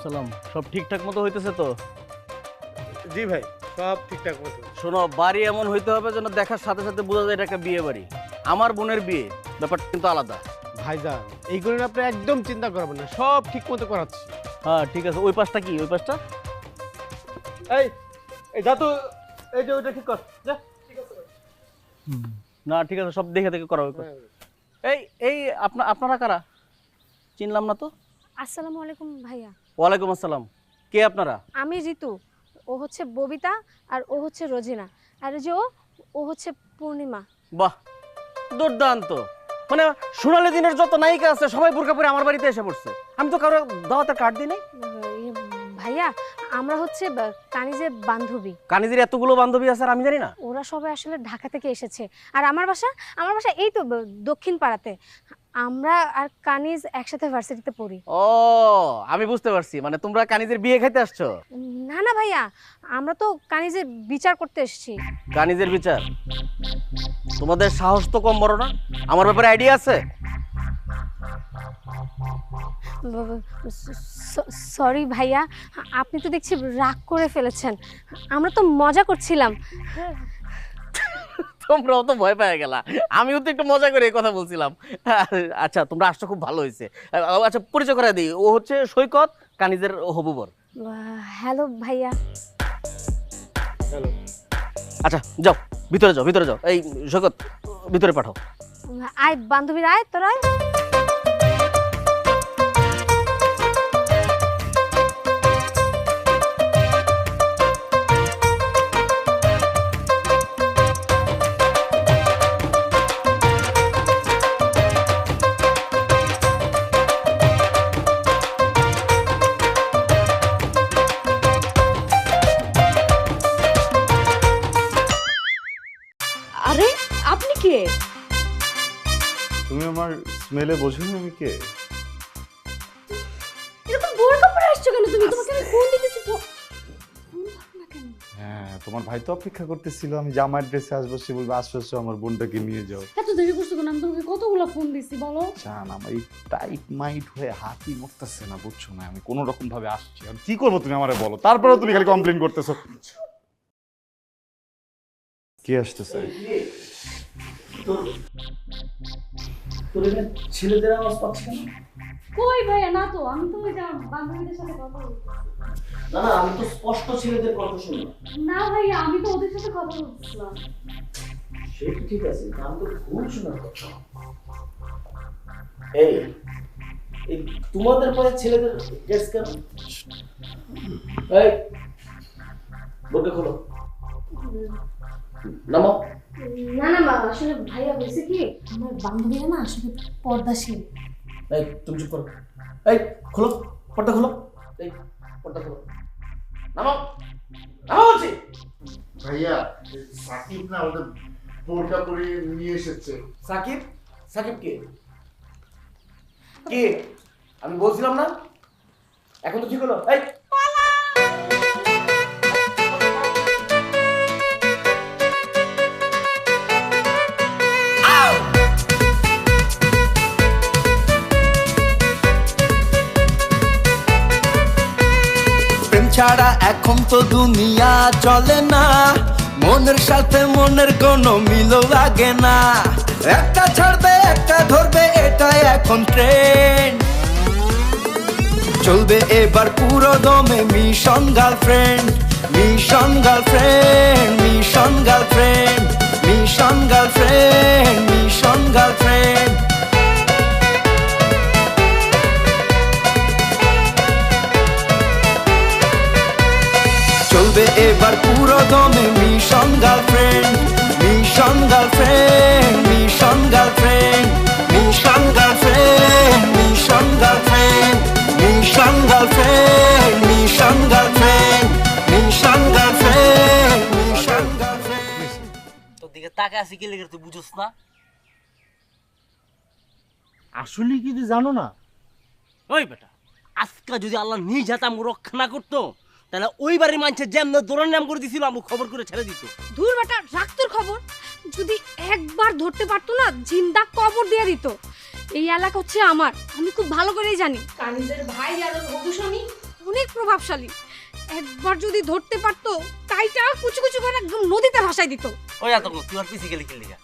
সালাম। সব ঠিকঠাক মতো হইতেছে তো? জি ভাই, সব ঠিকঠাক মতো। শোনো, বাড়ি এমন হইতে হবে যেন দেখার সাথে সাথে বোঝা যায় এটা একটা বিয়ে বাড়ি। আমার বোনের বিয়ে, ব্যাপারটা কিন্তু আলাদা। ভাইজান, এইগুলো নিয়ে আপনি একদম চিন্তা করবেন না, সব ঠিক মতো করাচ্ছি। হ্যাঁ ঠিক আছে। ওই পাশটা কি? ওই পাশটা এই এই যা তো, এই যে ওইটা ঠিক কর যা। ঠিক আছে ভাই। না ঠিক আছে, সব দেখে দেখে করা হবে। এই এই আপনারা কারা? চিনলাম না তো। আসসালামু আলাইকুম ভাইয়া। ওয়ালাইকুম আসসালাম। কে আপনারা? আমি ঋতু, ও হচ্ছে ববিতা, আর ও হচ্ছে রোজিনা, আর এই যে ও হচ্ছে পূর্ণিমা। বাহ, দুর্দান্ত। মানে সোনালী দিনের যত নায়িকা আছে সবাই বোরকা পরে আমার বাড়িতে এসে পড়ছে। আমি তো কারো দাওয়াতের কার্ড দিই নাই। ভাইয়া, আমরা হচ্ছে কানিজের বান্ধবী। কানিজের এতগুলো বান্ধবী আছে আর আমি জানি না? ওরা সবাই আসলে ঢাকা থেকে এসেছে, আর আমার বাসা এই তো দক্ষিণ পাড়াতে। আমরা আর কানিজ একসাথে ভার্সিটিতে পড়ি। ও, আমি বুঝতে পারছি, মানে তোমরা কানিজের বিয়ে খাইতে আসছো? না না ভাইয়া, আমরা তো কানিজের বিচার করতে এসেছি। কানিজের বিচার? তোমাদের সাহস তো কম বড় না। আমার ব্যাপারে আইডিয়া আছে? সরি ভাইয়া, আপনি তো দেখছি রাগ করে ফেলেছেন। আমরা তো মজা করছিলাম। তোমরাও তো ভয় পেয়ে গেলা। আমিও তো একটু মজা করে এই কথা বলছিলাম। আচ্ছা, তোমরা আসছো, খুব ভালো হয়েছে। আচ্ছা, পরিচয় করে দিই। ও হচ্ছে সৈকত, কানিজের হবু বর। হ্যালো ভাইয়া। হ্যালো। আচ্ছা যাও, ভিতরে যাও, ভিতরে যাও। এই সৈকত, ভিতরে পাঠাও। আয় বান্ধবীরা, আয় তোরা আয়। আরে আপনি কে? তুমি আমার স্মেলে বোঝো না আমি কে? এরকম বোরকা পরে আসছো কেন তুমি? তোমাকে আমি ফোন দিতেছি তো। ফোন ধরো না কেন? হ্যাঁ, তোমার ভাই তো অপেক্ষা করতেছিল আমি জামার ড্রেসে আসবো, সে বলবে আসছো আমার বোনটাকে নিয়ে যাও। এত দেরি করছো কেন? আমি তোমাকে কতগুলো ফোন দিছি বলো। জান, আমার এই টাইট মাইট হয়ে হাতই মরতেছে না, বুঝছো না? আমি কোনো রকম ভাবে আসছি, আর কি করবো তুমি আমারে বলো। তারপরেও তুমি খালি কমপ্লেন করতেছো। কে আসতেছে? ছেলেদের আওয়াজ পাচ্ছি কেন? কই ভাইয়া? না তো, আমি তো ওই যে বান্ধবীদের সাথে কথা বলতেছি। না না, আমি তো স্পষ্ট ছেলেদের কণ্ঠ শুনলাম। না ভাইয়া, আমি তো ওদের সাথে কথা বলছিলাম। সেটা ঠিক আছে, আমি তো ভুল শোনার কথা। এই এই তোমাদের পায়ে ছেলেদের ড্রেস কেন? এই বোরকা খোলো, নামো। না না মা, আসলে ভাইয়া বলছে কি, আমার বান্ধবীরা না আসলে পর্দাশীল। এই তুমি চুপ করো। এই খোলো, পর্দা খোলো। এই পর্দা খোলো, নামো, নামো বলছি। ভাইয়া, সাকিব না ওদের বোরকা পরে নিয়ে এসেছে। সাকিব? সাকিব কে? কে? আমি বলছিলাম না, এখন তো ঠিক হলো। এই প্রেম ছাড়া এখন তো দুনিয়া চলে না, মনের সাথে মনের কোনো মিল লাগে না। একটা ছাড়বে একটা ধরবে, এটাই এখন ট্রেন্ড। চলবে এবার পুরো দমে mission girlfriend, mission girlfriend, mission girlfriend, mission girlfriend, mission girlfriend. চলবে এবার পুরো দমে mission girlfriend, mission girlfriend, mission girlfriend, mission girlfriend, mission girlfriend, mission girlfriend, mission girlfriend, mission girlfriend, mission girlfriend. তোর দিকে তাকা আছে কি লেগে, তুই বুঝছ না? আসলে কি তুই জানো না? ওই বেটা, আজকে যদি আল্লাহ নিজ হাতে আমাকে রক্ষা না করতো, তাহলে ওই বাড়ির মানুষের যেমন দৌড়ার নাম করে দিছিল আমাকে খবর করে ছেড়ে দিত। দূর বেটা, রাখ তোর খবর। যদি একবার ধরতে পারতো না, জিন্দা কবর দিয়ে দিত। এই এলাকা হচ্ছে আমার, আমি খুব ভালো করেই জানি। কানিজের ভাই আর ওর হবু স্বামী অনেক প্রভাবশালী। একবার যদি ধরতে পারতো তাইটা কুচু কুচু করে একদম নদীতে ভাসাই দিত। ওই এত তুই আর ফিজিক্যালি খেললি গা।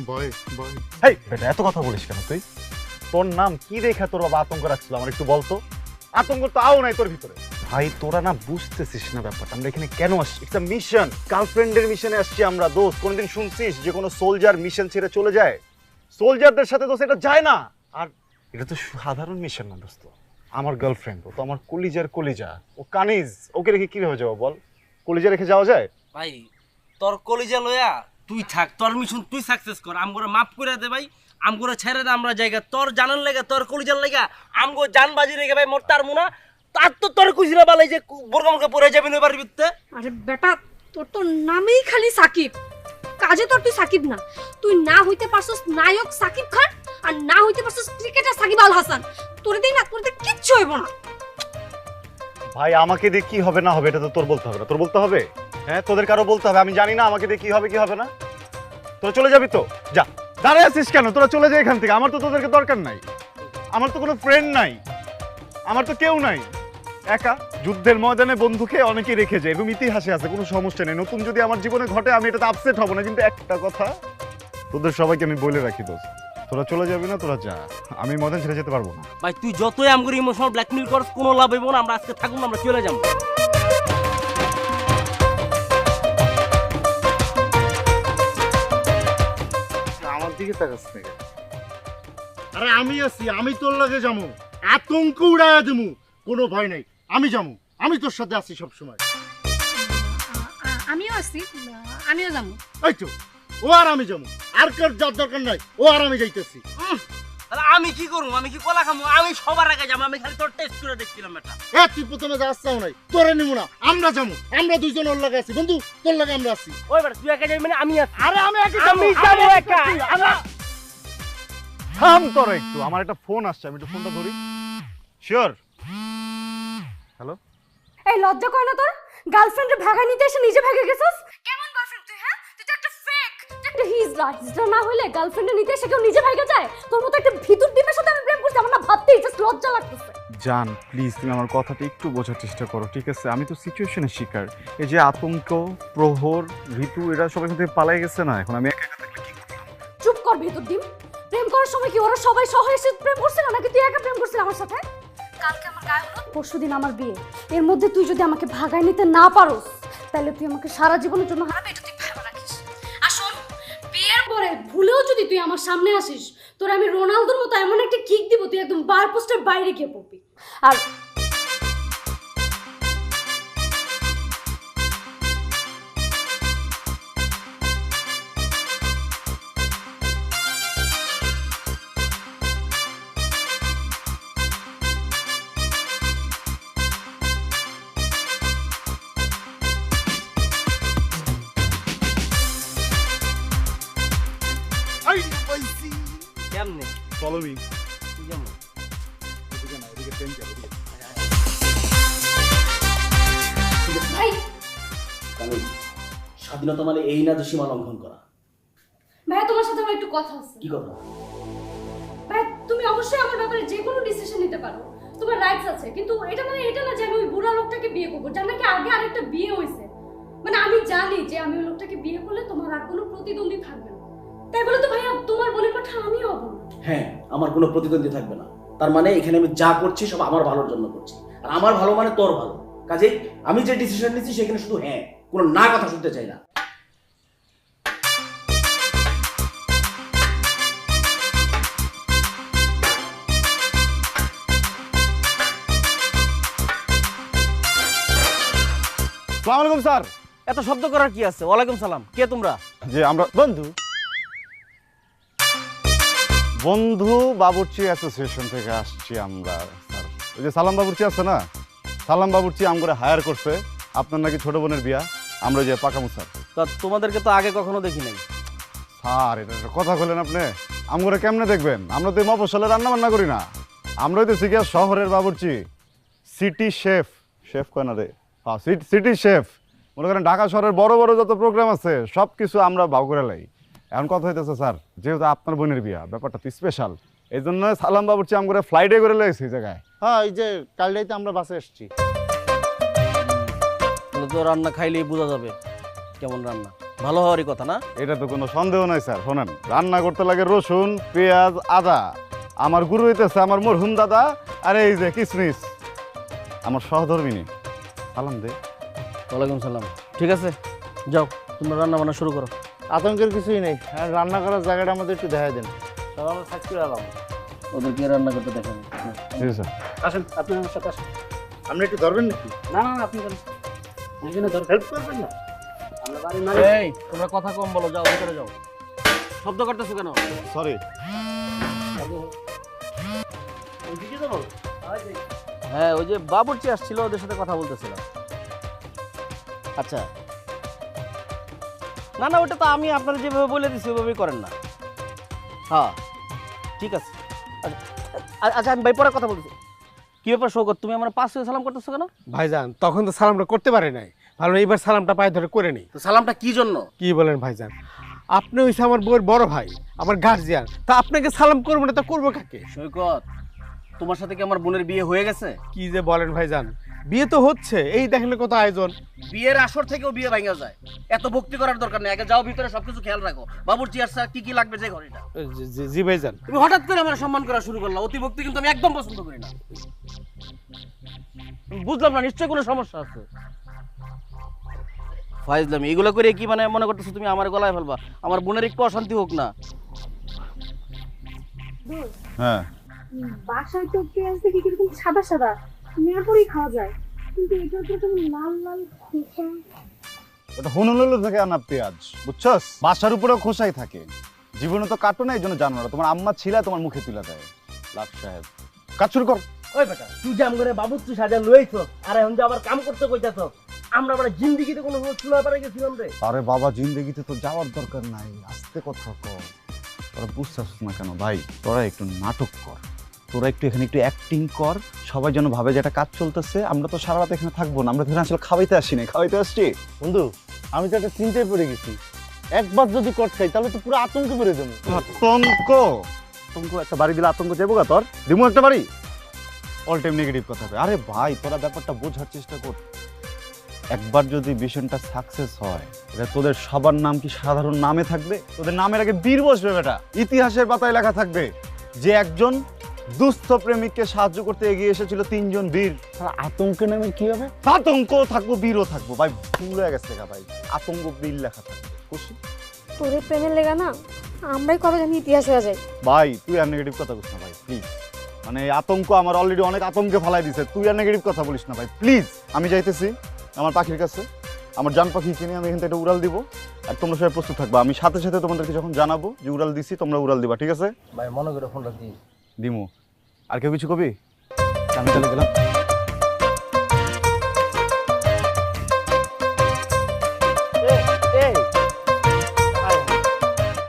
ভয় ভয় হেই বেটা, এত কথা বলিস কেন তুই? তোর নাম কি দেখে তোর বাবা আতঙ্ক রাখছিল আমার একটু বলতো। আতঙ্ক তো আও নাই তোর ভিতরে। ভাই তোরা না বুঝতেছিস না ব্যাপারটা, আমরা এখানে কেন আসছি? একটা মিশন, গার্লফ্রেন্ডের মিশনে আসছি আমরা। দোস্ত কোনোদিন শুনছিস যে কোনো সোলজার মিশন ছেড়ে চলে যায়? সোলজারদের সাথে দোস্ত এটা যায় না। আর এটা তো সাধারণ মিশন না দোস্ত, আমার গার্লফ্রেন্ড, ও তো আমার কলিজার কলিজা, ও কানিজ, ওকে রেখে কিভাবে যাবো বল? কলিজা রেখে যাওয়া যায়? ভাই তোর কলিজা লয়া তুই থাক, তোর মিশন তুই সাকসেস কর, আমগোরা মাফ করে দে ভাই, আমগোরা ছেড়ে দে আমরা জায়গা। তোর জানার লাগা, তোর কলিজার লাগা আমগো জানবাজি রেখে ভাই মরতার মুনা। তার তো তোর কুইরা বালাই যে বোরকা মুরকা পরে যাবি না এবার বিতে। আরে বেটা, তোর তো নামেই খালি সাকিব, কাজে তোর তুই সাকিব না। তুই না হইতে পারছস নায়ক সাকিব খান, আর না হইতে পারছস ক্রিকেটার সাকিব আল হাসান। তোরে দেই না, তোরে কিচ্ছু হইব না। ভাই আমাকে দিয়ে কি হবে না হবে এটা তো তোর বলতে হবে না। তোর বলতে হবে? হ্যাঁ তোদের কারো বলতে হবে? আমি জানি না আমাকে দিয়ে কি হবে কি হবে না। তোরা চলে যাবি তো যা। দাঁড়ায় আছিস কেন? তোরা চলে যা এখান থেকে, আমার তো তোদেরকে দরকার নাই। আমার তো কোনো ফ্রেন্ড নাই, আমার তো কেউ নাই। একা যুদ্ধের ময়দানে বন্ধুকে অনেকেই রেখে যায়, এরকম ইতিহাসে আছে, কোনো সমস্যা নেই। নতুন যদি আমার জীবনে ঘটে আমি এটাতে আপসেট হব না, কিন্তু একটা কথা তোদের সবাইকে আমি বলে রাখি দোস্ত, তোরা চলে যাবি না, তোরা যা, আমি ময়দান ছেড়ে যেতে পারবো না। ভাই তুই যতই আমগোর ইমোশনাল ব্ল্যাকমেল করস কোনো লাভ হইব না। আমরা আজকে থাকুন না, আমরা চলে যাবো। আমার দিকে তাকাস না কেন? আরে আমি আছি, আমি তোর লাগে যাবো, আতঙ্ক উড়াইয়া দেবো, কোনো ভয় নাই। আমি যাবো, আমি তোর সাথে আছি সব সময়। আমিও আছি, আমিও যাবো। এই তো ও আর আমি যাবো, আর কার যার দরকার নাই, ও আর আমি যাইতেছি। তাহলে আমি কি করবো? আমি কি কলা খামো? আমি সবার আগে যাবো, আমি খালি তোর টেস্ট করে দেখছিলাম এটা। এ তুই প্রথমে যাচ্ছাও নাই, তোরে নিবো না, আমরা যাবো, আমরা দুইজন ওর লাগে আছি বন্ধু, তোর লাগে আমরা আছি। ওই বেটা তুই একা যাবি মানে আমি আছি। আরে আমি আমি যাবো একা। থাম তোরা একটু, আমার একটা ফোন আসছে, আমি একটু ফোনটা ধরি। শিওর? হ্যালো? এই লজ্জা করে না তোর? গার্লফ্রেন্ডের ভাগা নিতে এসে নিজে ভাগে গেছস? কেমন বয়ফ্রেন্ড তুই? হ্যাঁ, তুই তো একটা ফেক, তুই একটা হিজলা। হিজলা না হইলে গার্লফ্রেন্ডে নিতে এসে কেউ নিজে ভাগে যায়? তোর মতো একটা ভিতর ডিমের সাথে আমি প্রেম করছি, আমার না ভাবতেই জাস্ট লজ্জা লাগতেছে। জান প্লিজ তুমি আমার কথাটা একটু বোঝার চেষ্টা করো, ঠিক আছে? আমি তো সিচুয়েশনের শিকার। এই যে আতঙ্ক, প্রহর, ঋতু, এরা সবাই থেকে পালাই গেছে না, এখন আমি একা একা থাকলে কি করব? চুপ কর ভিতর ডিম। প্রেম করার সময় কি ওরা সবাই সহ এসে প্রেম করছিল, নাকি তুই একা প্রেম করছিস আমার সাথে? কালকে আমার গায়ে হলুদ, পরশুদিন আমার বিয়ে। এর মধ্যে তুই যদি আমাকে ভাগায় নিতে না পারোস, তাহলে তুই আমাকে সারা জীবনের জন্য হারাবে, এটা তুই ভেবে রাখিস। আর শোন, বিয়ের পরে ভুলেও যদি তুই আমার সামনে আসিস, তোর আমি রোনালদোর মতো এমন একটা কিক দিব, তুই একদম বার পোস্টের বাইরে গিয়ে পড়বি। আর কেমনে ফলো মি। তুই কেমন? ভাই, স্বাধীনতা মানে এই না যে সীমা লঙ্ঘন করা। ভাই তোমার সাথে আমার একটু কথা আছে। কি কথা? ভাই তুমি অবশ্যই আমার ব্যাপারে যে কোনো ডিসিশন নিতে পারো, তোমার রাইটস আছে, কিন্তু এটা মানে এটা না যে আমি ওই বুড়া লোকটাকে বিয়ে করবো, যার নাকি আগে আরেকটা বিয়ে হয়েছে। মানে আমি জানি যে আমি ওই লোকটাকে বিয়ে করলে তোমার আর কোনো প্রতিদ্বন্দ্বী থাকবে না, তাই বলে তো ভাইয়া তোমার বোনের কথা আমিও হবো না। হ্যাঁ, আমার কোনো প্রতিদ্বন্দ্বী থাকবে না। তার মানে এখানে আমি যা করছি সব আমার ভালোর জন্য করছি, আর আমার ভালো মানে তোর ভালো। কাজেই আমি যে ডিসিশন নিচ্ছি সেখানে শুধু হ্যাঁ, কোনো না কথা শুনতে চাই না। আসসালামু আলাইকুম স্যার। এত শব্দ করার কি আছে? ওয়ালাইকুম সালাম। কে তোমরা? যে আমরা বন্ধু বন্ধু বাবুর্চি অ্যাসোসিয়েশন থেকে আসছি আমরা স্যার। ওই যে সালাম বাবুর্চি আছে না, সালাম বাবুর্চি আমগরে হায়ার করছে। আপনার নাকি ছোট বোনের বিয়া, আমরা যে পাকামু স্যার। তা তোমাদেরকে তো আগে কখনো দেখি নাই। স্যার এটা একটা কথা বললেন আপনি, আমগরে কেমনে দেখবেন? আমরা তো এই মফস্বলে রান্না বান্না করি না, আমরা হইতেছি গিয়া শহরের বাবুর্চি, সিটি শেফ। শেফ কয় না রে, হ্যাঁ সিটি শেফ। মনে করেন ঢাকা শহরের বড় বড় যত প্রোগ্রাম আছে সব কিছু আমরা ভাগ করে লাই। এখন কথা হইতেছে স্যার, যেহেতু আপনার বোনের বিয়া, ব্যাপারটা তো স্পেশাল, এই জন্য সালাম বাবুর্চি আমগরে ফ্লাইটে করে লাইছি এই জায়গায়। হ্যাঁ এই যে কাল রাইতে আমরা বাসে এসেছি। তাহলে তো রান্না খাইলেই বোঝা যাবে কেমন রান্না, ভালো হওয়ারই কথা না? এটা তো কোনো সন্দেহ নাই স্যার। শোনেন, রান্না করতে লাগে রসুন, পেঁয়াজ, আদা। আমার গুরু হইতেছে আমার মরহুম দাদা, আর এই যে কিসমিস আমার সহধর্মিনী। সালাম দে। ওয়ালাইকুম সালাম। ঠিক আছে, যাও তোমরা রান্না বান্না শুরু করো। আতঙ্কের কিছুই নেই, আর রান্না করার জায়গাটা আমাদের একটু দেখাই দেন। সব আমরা থাকতে এলাম, ওদেরকে রান্না করতে দেখেন। ঠিক আছে। আসেন, আপনি আমার সাথে আসেন। আপনি একটু ধরবেন নাকি? না না আপনি হেল্প করবেন না? এই তোমরা কথা কম বলো, যাও ভিতরে যাও। শব্দ করতেছো কেন? সরি। হ্যাঁ ওই যে বাবুর্চি আসছিল, ওদের সাথে কথা বলতেছিলাম। আচ্ছা না না, ওটা তো আমি আপনারা যেভাবে বলে দিচ্ছি ওইভাবেই করেন না। হ্যাঁ ঠিক আছে। আচ্ছা আমি ভাই পরে কথা বলতেছি। কি ব্যাপার শৌকত, তুমি আমার পাঁচ সালাম করতেছো কেন? ভাইজান তখন তো সালামটা করতে পারে নাই, ভালো এইবার সালামটা পায়ে ধরে করে নেই। তো সালামটা কি জন্য? কি বলেন ভাইজান, আপনি হইছে আমার বউয়ের বড় ভাই, আমার গার্জিয়ান, তা আপনাকে সালাম করবো না তা করবো কাকে? সৈকত, তোমার সাথে কি আমার বোনের বিয়ে হয়ে গেছে? কি যে বলেন ভাইজান, বিয়ে তো হচ্ছে, এই দেখলে কত আয়োজন। বিয়ের আসর থেকেও বিয়ে ভাঙা যায়, এত ভক্তি করার দরকার নেই। আগে যাও ভিতরে, সবকিছু খেয়াল রাখো। বাবুর্চি আসছে, কি কি লাগবে যে ঘরেটা। জি ভাইজান। তুমি হঠাৎ করে আমার সম্মান করা শুরু করলা, অতি ভক্তি কিন্তু আমি একদম পছন্দ করি না। বুঝলাম না, নিশ্চয়ই কোনো সমস্যা আছে। ফাইজলামি এগুলো করে কি মানে মনে করতেছো তুমি আমার গলায় ফেলবা? আমার বোনের একটু অশান্তি হোক না। হ্যাঁ, বাসায় তো পেঁয়াজ দেখি কিরকম সাদা সাদা, নেওয়ার পরেই খাওয়া যায়, কিন্তু এটা তো কেমন লাল লাল খোসা। ওটা হুনুলুলু থেকে আনা পেঁয়াজ, বুঝছস? বাসার উপরেও খোসাই থাকে। জীবনে তো কাটো না, এই জন্য জানো না। তোমার আম্মা ছিলা তোমার মুখে তুলে দেয়। লাভ সাহেব, কাজ শুরু কর। ওই বেটা, তুই জাম করে বাবুর্চি সাজা লইছ, আর এখন যে আবার কাম করতে কইতাছ। আমরা মানে জিন্দেগিতে কোনো চুলা পারে গেছিলাম রে? আরে বাবা, জিন্দেগিতে তো যাওয়ার দরকার নাই, আস্তে কথা কর। তোরা বুঝতেছিস না কেন ভাই? তোরা একটু নাটক কর, তোরা একটু এখানে একটু অ্যাক্টিং কর। সবাই যেন ভাবে যে একটা কাজ চলতেছে। আমরা তো সারা রাত এখানে থাকবো না, আমরা তো আসলে খাওয়াইতে আসি না, খাওয়াইতে আসছি। বন্ধু, আমি তো একটা চিন্তায় পড়ে গেছি। একবার যদি কট খাই তাহলে তো পুরো আতঙ্কে পড়ে যাবো। আতঙ্ক? আতঙ্ক একটা বাড়ি দিলে আতঙ্ক যাবো গা তোর? দিমু একটা বাড়ি? অল টাইম নেগেটিভ কথা হবে। আরে ভাই, তোরা ব্যাপারটা বোঝার চেষ্টা কর। একবার যদি মিশনটা সাকসেস হয়, এটা তোদের সবার নাম কি সাধারণ নামে থাকবে? তোদের নামের আগে বীর বসবে বেটা, ইতিহাসের পাতায় লেখা থাকবে যে একজন দুস্থ প্রেমিককে সাহায্য করতে এগিয়ে এসেছিল তিনজন বীর। তারা আতঙ্কে নামে কি হবে? আতঙ্ক থাকবো, বীরও থাকবো। ভাই ভুল হয়ে গেছে ভাই, আতঙ্ক বীর লেখা থাকবে। খুশি? তোরে প্রেমের লেগা না আমরাই কবে জানি ইতিহাস হয়ে যায়। ভাই তুই আর নেগেটিভ কথা বলিস না ভাই, প্লিজ। মানে এই আতঙ্ক আমার অলরেডি অনেক আতঙ্কে ফেলাই দিছে, তুই আর নেগেটিভ কথা বলিস না ভাই, প্লিজ। আমি যাইতেছি আমার পাখির কাছে, আমার জান পাখি কিনে আমি এখান থেকে উড়াল দিব। আর তোমরা সবাই প্রস্তুত থাকবা, আমি সাথে সাথে তোমাদেরকে যখন জানাবো যে উড়াল দিছি, তোমরা উড়াল দিবা, ঠিক আছে? ভাই মনে করে ফোনটা দিই। দিমু। আর কেউ কিছু কবি? আমি চলে গেলাম।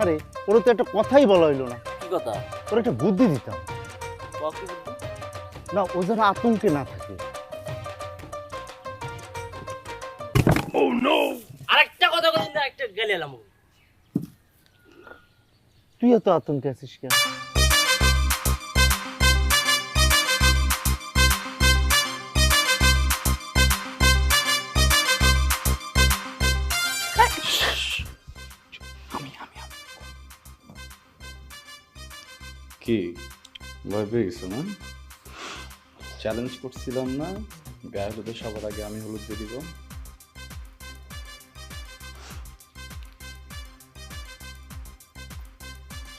আরে ওর তো একটা কথাই বলা হইলো না। কি কথা? ওর একটা বুদ্ধি দিতাম না, ও যেন আতঙ্কে না থাকে। আরেকটা কথা বলুন না, একটা গেলে এলাম। তুই এত আতঙ্কে আছিস কেন? কি ভয় পেয়ে গেছো না? চ্যালেঞ্জ করছিলাম না, গায়ে হলুদে সবার আগে আমি হলুদ দিয়ে দিব।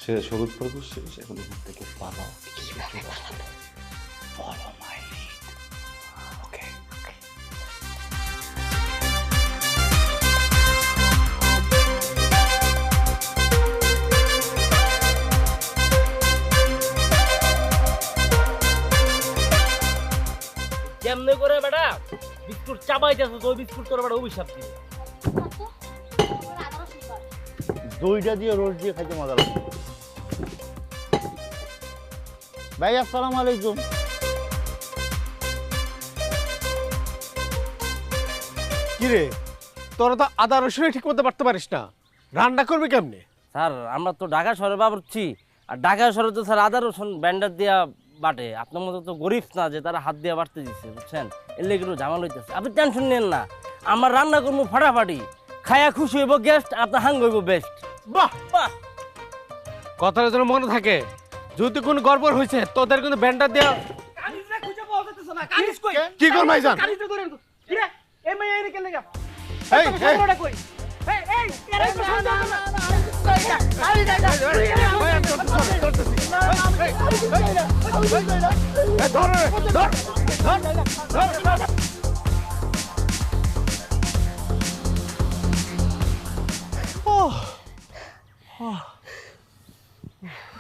সে হলুদ পরে বসছে, এখন এখান থেকে পালাও। Follow my lead. Okay. কেমনে করে বেটা বিস্কুট চাবাইতেছ? তো ওই বিস্কুট তোর বেটা অভিশাপ দিবে। দইটা দিয়ে রোজ দিয়ে খাইতে মজা লাগে। ভাই আসসালামু আলাইকুম। কি রে, তোরা তো আদা রসুন ঠিক করতে পারতে পারিস না, রান্না করবে কেমনে? স্যার আমরা তো ঢাকা শহরে বাবুর্চি, আর ঢাকা শহরে তো স্যার আদা রসুন ব্যান্ডার দিয়া বাটে, আপনার মতো তো গরিব না যে তারা হাত দিয়ে বাড়তে দিচ্ছে, বুঝছেন? এর লেগে একটু ঝামেলা হইতেছে। আপনি টেনশন নেন না, আমার রান্না করবো ফাটাফাটি, খায়া খুশি হইব গেস্ট, আপনার হাঙ্গ হইব বেস্ট। বাহ বাহ, কথাটা যেন মনে থাকে, যদি কোনো গড়বড় হয়েছে তোদের কিন্তু ব্যান্ডার দেওয়া। কি কর ভাইজান? এই,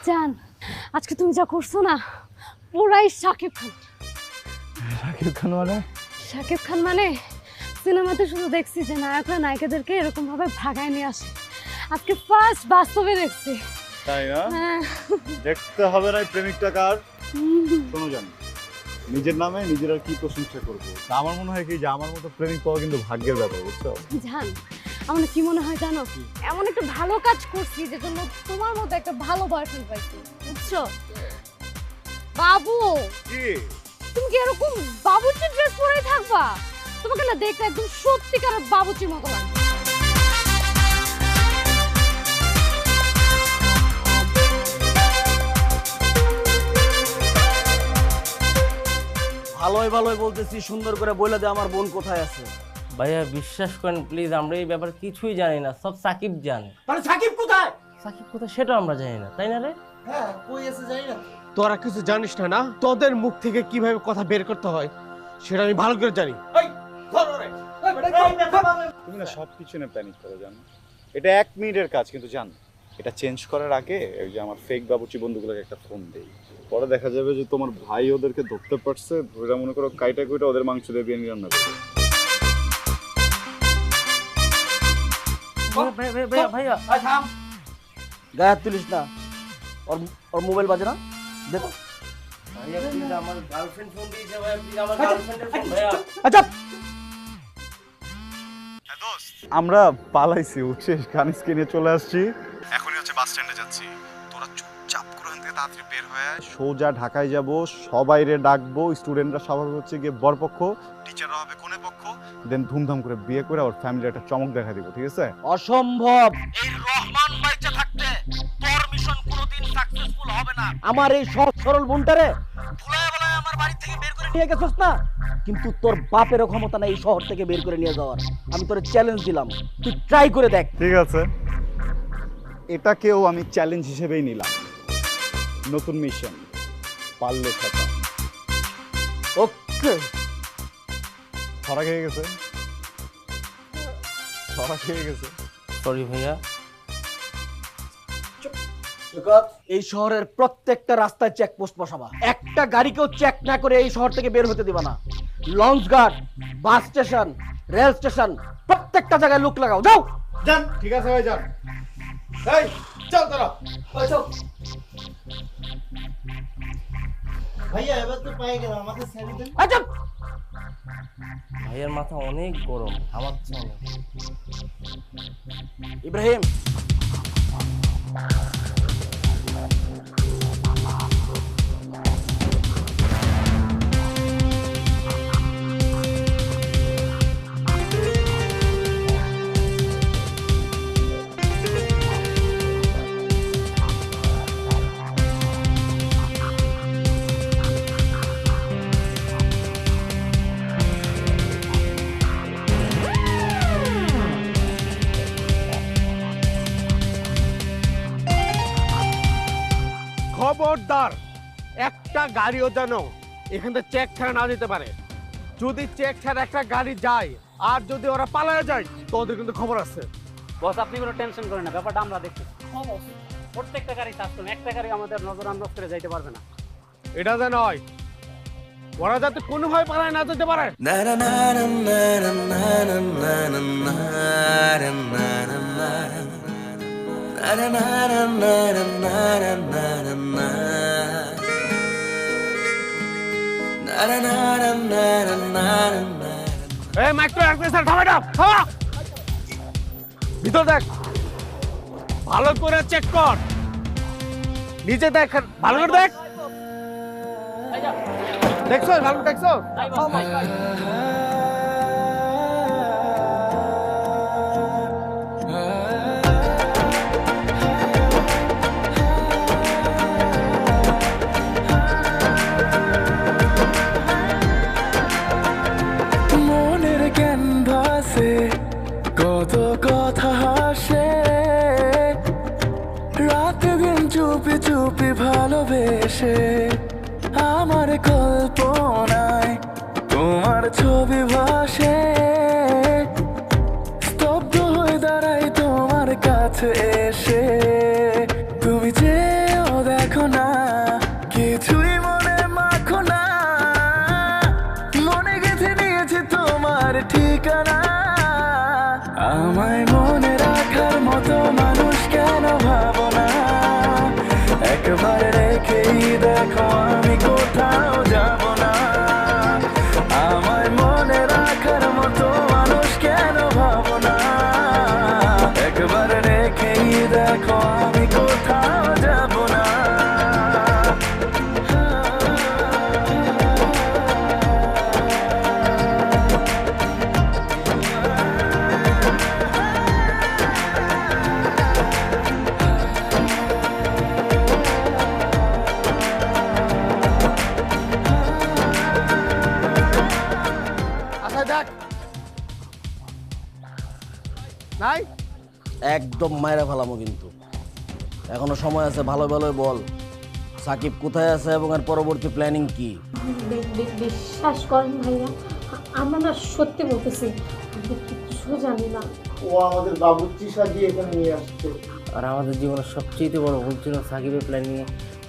জান, আজকে তুমি যা করছো না, পুরাই শাকিব খান। শাকিব খান মানে? শাকিব খান মানে সিনেমাতে শুধু দেখছি যে নায়করা নায়িকাদেরকে এরকম ভাবে ভাগায় নিয়ে আসে, আজকে ফার্স্ট বাস্তবে দেখছি। তাই না? হ্যাঁ। দেখতে হবে না প্রেমিকটা কার। শোনো জান, নিজের নামে নিজের আর কি প্রশংসা করবো। তা আমার মনে হয় কি যে আমার মতো প্রেমিক পাওয়া কিন্তু ভাগ্যের ব্যাপার, বুঝছো? জান, আমার কি মনে হয় জানো, এমন একটা ভালো কাজ করছি যে জন্য তোমার মতো একটা ভালো বয়ফ্রেন্ড পাইছি, বুঝছো? বাবু, কি তুমি কি এরকম বাবুচির ড্রেস পরেই থাকবা? তোমাকে না দেখতে একদম সত্যিকারের বাবুচির মতো লাগে। ভালোই ভালোই বলতেছি, সুন্দর করে বলে দে আমার বোন কোথায় আছে। ভাইয়া বিশ্বাস করেন প্লিজ, আমরা এই ব্যাপারে কিছুই জানি না, সব সাকিব জানে। তাহলে সাকিব কোথায়? সাকিব কোথায় সেটা আমরা জানি না, তাই না রে? হ্যাঁ, কই আছে জানি না। তোরা কিছু জানিস না? না, তোদের মুখ থেকে কিভাবে কথা বের করতে হয় সেটা আমি ভালো করে জানি। তুমি না সবকিছু নিয়ে প্যানিক করে জানো, এটা 1 মিনিটের কাজ, কিন্তু জান এটা চেঞ্জ করার আগে ওই যে আমার ফেক বাবুচি বন্ধুগুলোকে একটা ফোন দেই, পরে দেখা যাবে যে তোমার ভাই ওদেরকে ধরতে পারছে, ধরে মনে করো কাইটা কুইটা ওদের মাংস দিয়ে বিরিয়ানি রান্না করবে। ভাইয়া গায়ে হাত তুলিস না, ওর মোবাইল বাজে না, দেখো। ভাইয়া প্লিজ, আমার গার্লফ্রেন্ড ফোন দিয়েছে ভাইয়া, প্লিজ আমার গার্লফ্রেন্ডের ফোন ভাইয়া। আচ্ছা, আমরা পালাইছি, উঠছিস কানিসকে নিয়ে চলে আসছি, এখনই হচ্ছে বাস স্ট্যান্ডে যাচ্ছি। তোরা চুপচাপ করে ওখান থেকে তাড়াতাড়ি বের হয়ে সোজা ঢাকায় যাব, সবাইরে ডাকবো, স্টুডেন্টরা সবাই হচ্ছে গিয়ে বরপক্ষ, টিচাররা হবে কোনে পক্ষ, দেন ধুমধাম করে বিয়ে করে ওর ফ্যামিলির একটা চমক দেখা দিব, ঠিক আছে? অসম্ভব। এই রহমান বাইচা থাকতে তোর মিশন কোনোদিন সাকসেসফুল হবে না। আমার এই সহজ সরল বোনটারে ভুলায় বলায় আমার বাড়ি থেকে বের করে নিয়ে গেছস না, কিন্তু তোর বাপেরও ক্ষমতা নাই এই শহর থেকে বের করে নিয়ে যাওয়ার। আমি তোরে চ্যালেঞ্জ দিলাম, তুই ট্রাই করে দেখ। ঠিক আছে, এটাকেও আমি চ্যালেঞ্জ হিসেবেই নিলাম। নতুন মিশন, পারলে থাকা। ওকে, ধরা খেয়ে গেছে, ধরা খেয়ে গেছে। সরি ভাইয়া। এই শহরের প্রত্যেকটা রাস্তায় চেকপোস্ট বসাবা, একটা গাড়িকেও চেক না করে এই শহর থেকে বের হতে দিবা না। লঞ্চ ঘাট, বাস স্টেশন, রেল স্টেশন, প্রত্যেকটা জায়গায় লোক লাগাও। যাও যান, ঠিক আছে ভাই, যান। এই চল তোরা। ভাইয়া এবার তো পাই গেলাম, আমাকে স্যারি দেন। আচ্ছা, ভাইয়ার মাথা অনেক গরম, আমার চেয়ে অনেক। ইব্রাহিম, খবরদার, একটা গাড়িও যেন এখান থেকে চেক ছাড়া না যেতে পারে। যদি চেক ছাড়া একটা গাড়ি যায় আর যদি ওরা পালায় যায়, তো ওদের কিন্তু খবর আছে। বস, আপনি কোনো টেনশন করেন না, ব্যাপারটা আমরা দেখছি। প্রত্যেকটা গাড়ি চাষ করুন, একটা গাড়ি আমাদের নজর আন্দাজ করে যাইতে পারবে না। এটা যেন হয়, ওরা যাতে কোনোভাবে পালায় না যেতে পারে। এই মাইক্রো অ্যাগ্রেসর, থামা এটা, থামা। ভিতর দেখ, ভালো করে চেক কর, নিচে দেখ, ভালো করে দেখ। দেখছো ভালো দেখছো মনের ক্যানভাসে কত কথা হাসে, রাত দিন চুপি চুপি ভালোবেসে আমার কল্পনায় তোমার ছবি ভাসে, স্তব্ধ হয়ে দাঁড়াই তোমার কাছে এসে। তুমি যেও দেখো না, কিছুই মনে মাখো না, মনে গেঁথে নিয়েছি তোমার ঠিকানা। আমায় মনে রাখার মতো মানুষ কেন ভাবো না, একবার রেখেই দেখো আমি কোথাও যাব না। আমায় মনে রাখার মতো মানুষ কেন ভাবো না, একবার রেখেই দেখো আমি কোথাও যাব না। আচ্ছা দেখ নাই একদম মাইরা ফেলামো কিন্তু। এখনো সময় আছে, ভালো ভালো বল সাকিব কোথায় আছে এবং এর পরবর্তী প্ল্যানিং কি? বিশ্বাস করেন ভাইয়া, আমরা না সত্যি বলতেছি, আমরা কিছু জানি না। ও আমাদের বাবুর্চি সাজিয়ে এখানে নিয়ে আসছে। আর আমাদের জীবনের সবচেয়ে বড় ভুল ছিল সাকিবের প্ল্যানিংয়ে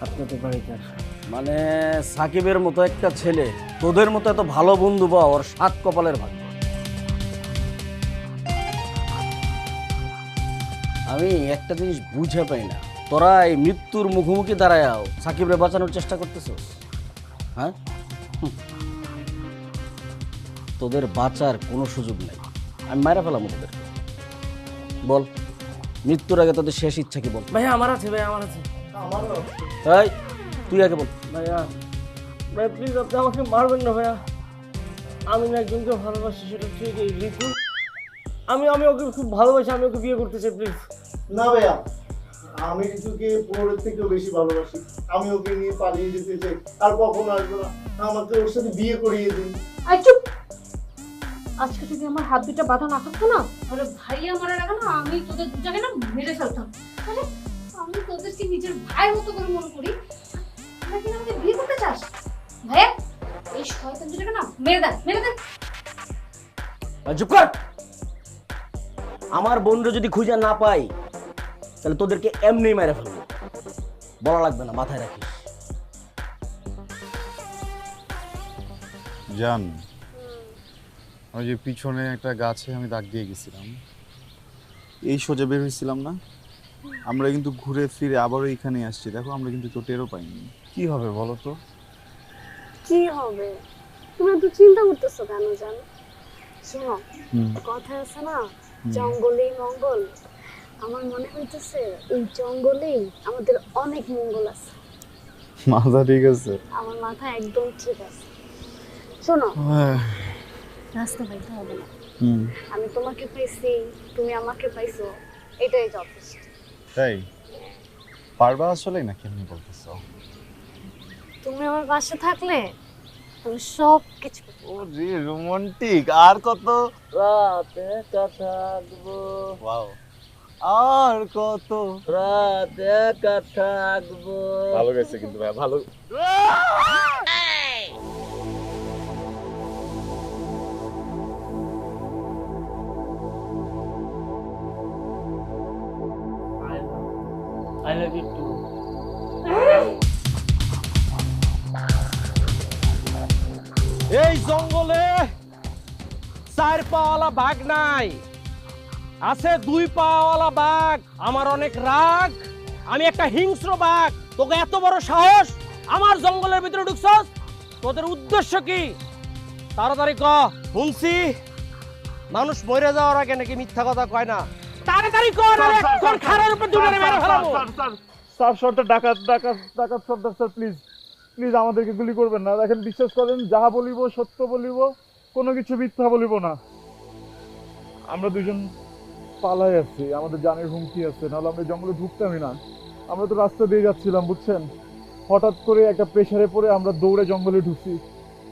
আপনাদের বাড়িতে আসা। মানে সাকিবের মতো একটা ছেলে, তোদের মতো এত ভালো বন্ধু পাওয়া ওর সাত কপালের ভাগ্য। আমি একটা জিনিস বুঝে পাই না, তোরা এই মৃত্যুর মুখোমুখি দাঁড়ায়াও সাকিবরে বাঁচানোর চেষ্টা করতেছস, হ্যাঁ? তোদের বাঁচার কোনো সুযোগ নেই, আমি মারা ফেলাম তোদের। বল মৃত্যুর আগে তোদের শেষ ইচ্ছা কি বল? ভাইয়া আমার আছে, ভাইয়া আমার আছে। এই তুই আগে বল। ভাইয়া ভাই প্লিজ আপনি আমাকে মারবেন না ভাইয়া, আমি না একজনকে ভালোবাসি, সেটা ঠিক এই রিতু। আমি ওকে খুব ভালোবাসি, আমি ওকে বিয়ে করতে চাই প্লিজ। না ভাইয়া, আমি ঋতুকে পুরোর থেকেও বেশি ভালোবাসি। আমি ওকে নিয়ে পালিয়ে যেতে চাই, আর কখনো আসবো না। আমাকে ওর সাথে বিয়ে করিয়ে দিন। আর চুপ, আজকে যদি আমার হাত দুটা বাঁধা না থাকতো না, তাহলে ভাইয়া মরার আগে না আমি তোদের দুটাকে না মেরে ফেলতাম। আরে আমি তোদেরকে নিজের ভাইয়ের মতো করে মনে করি, তোরা কি আমাকে বিয়ে করতে চাস? ভাইয়া এই শয়তান দুটাকে না মেরে দেন, মেরে দেন। চুপ কর। আমার বন্ধু যদি খুঁজে না পাই তাহলে তোদেরকে এমনি মেরে ফেলবো, বলা লাগবে না, মাথায় রাখিস। জান, ওই যে পিছনে একটা গাছে আমি দাগ দিয়ে গেছিলাম, এই সোজা বের হয়েছিলাম না, আমরা কিন্তু ঘুরে ফিরে আবারও এখানে আসছি। দেখো আমরা কিন্তু তো টেরও পাইনি। কি হবে বলো তো? কি হবে? তুমি তো চিন্তা করতেছো কেন জানো? শোনো, কথা আছে না, জঙ্গলেই মঙ্গল। আমার মনে হইতেছে এই জঙ্গলেই আমাদের অনেক মঙ্গল আছে। মাথা ঠিক আছে? আমার মাথা একদম ঠিক আছে। শোনো, রাস্তা পাইতে হবে না, আমি তোমাকে পাইছি, তুমি আমাকে পাইছো, এটাই যথেষ্ট। তাই পারবা আসলে না? কেমনি বলতেছো? তুমি আমার পাশে থাকলে আমি সব কিছু। ও রে রোমান্টিক। আর কত রাত একা থাকবো, ওয়াও, আর কত রাত একা থাকবো। ভালো গেছে কিন্তু ভাই, ভালো। I love you too. এই জঙ্গলে চার পাওয়ালা বাঘ নাই, আছে দুই পাওয়ালা বাঘ। আমার অনেক রাগ, আমি একটা হিংস্র বাঘ। তোকে এত বড় সাহস আমার জঙ্গলের ভিতরে ঢুকছস? তোদের উদ্দেশ্য কি তাড়াতাড়ি ক। শুনছি মানুষ মরে যাওয়ার আগে নাকি মিথ্যা কথা কয় না। তাড়াতাড়ি কর, আর এখন খাড়ার উপর দুটারে মেরে ফেলাবো। স্যার সর্দার, ডাকাত ডাকাত ডাকাত সর্দার স্যার, প্লিজ প্লিজ আমাদেরকে গুলি করবেন না। দেখেন, বিশ্বাস করেন, যাহা বলিব সত্য বলিব, কোনো কিছু মিথ্যা বলিব না। আমরা দুজন পালাই আছি, আমাদের জানের হুমকি আছে, নাহলে আমরা জঙ্গলে ঢুকতামই না। আমরা তো রাস্তা দিয়ে যাচ্ছিলাম, বুঝছেন, হঠাৎ করে একটা প্রেশারে পড়ে আমরা দৌড়ে জঙ্গলে ঢুকছি,